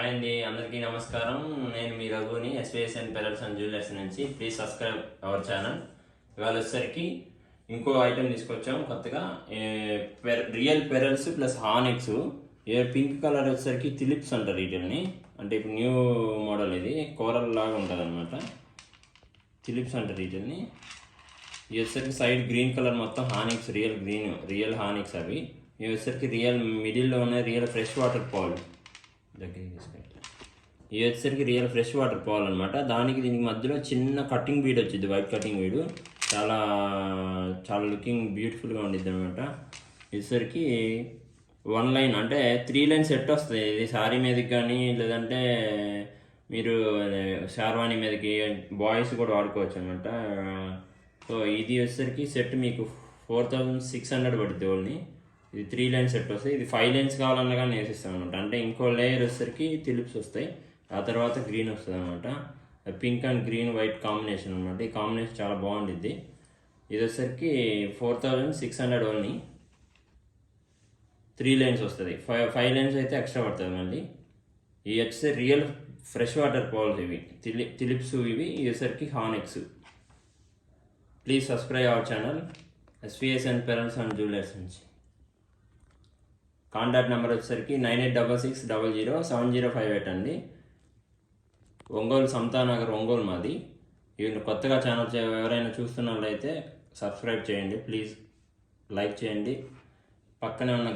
Hi అండి, అందరికీ నమస్కారం. నేను మీ రఘుని ఎస్విఎస్ఎన్ పెరల్స్ అండ్ జ్యువెలర్స్ నుంచి. Please subscribe our channel. ఇవాళ వచ్చేసరికి ఇంకో ఐటెం తీసుకొచ్చాం కొత్తగా. రియల్ పెరల్స్ ప్లస్ హానెక్స్. పింక్ కలర్ వచ్చేసరికి టిలిప్స్ అంటారు వీటిని. అంటే ఇప్పుడు న్యూ మోడల్, ఇది కోరల్ లాగా ఉంటుంది అనమాట. టిలిప్స్ అంటారు వీటిని. ఇది వచ్చేసరికి సైడ్ గ్రీన్ కలర్ మొత్తం హానెక్స్, రియల్ హానెక్స్ అవి. ఇవి వచ్చేసరికి మిడిల్లో ఉన్న రియల్ ఫ్రెష్ వాటర్ పాల్ దగ్గరికి తీసుకెళ్ళి. ఇవి వచ్చేసరికి రియల్ ఫ్రెష్ వాటర్ పాల్ అనమాట. దీనికి మధ్యలో చిన్న కటింగ్ బీడ్ వచ్చింది, వైట్ కటింగ్ బీడ్. చాలా చాలా లుకింగ్ బ్యూటిఫుల్గా ఉండిద్ది అనమాట. వచ్చేసరికి 1 లైన్ అంటే 3 లైన్ సెట్ వస్తుంది. ఇది శారీ మీదకి కానీ, లేదంటే మీరు షార్వాణి మీదకి బాయ్స్ కూడా వాడుకోవచ్చు అనమాట. సో ఇది వచ్చేసరికి సెట్ మీకు 4600 పడుతుంది ఓన్లీ. ఇది 3 లైన్ సెట్ వస్తాయి. ఇది 5 లైన్స్ కావాలన్నా కానీ వేసిస్తాం అనమాట. అంటే ఇంకో లేయర్ వచ్చేసరికి టిలిప్స్ వస్తాయి, ఆ తర్వాత గ్రీన్ వస్తుంది అనమాట. Pink and green white combination అనమాట. ఈ కాంబినేషన్ చాలా బాగుండిద్ది. ఇది వచ్చేసరికి 4600 ఓన్లీ. 3 లైన్స్ వస్తుంది. 5 లైన్స్ అయితే ఎక్స్ట్రా పడుతుంది మళ్ళీ. ఇవి వచ్చేసి రియల్ ఫ్రెష్ వాటర్ పాల్స్, ఇవి టిలిప్స్. ఇవి వచ్చేసరికి హానెక్స్. Please subscribe our channel SVSN pearls and jewellers నుంచి. కాంటాక్ట్ నెంబర్ వచ్చేసరికి 9866007058 అండి. ఒంగోలు, సమతానగర్, ఒంగోలు మాది. వీళ్ళు కొత్తగా ఛానల్ ఎవరైనా చూస్తున్నట్లయితే సబ్స్క్రైబ్ చేయండి, ప్లీజ్ లైక్ చేయండి. పక్కనే ఉన్న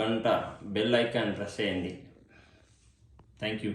గంట బెల్ ఐకాన్ ప్రెస్ చేయండి. Thank you.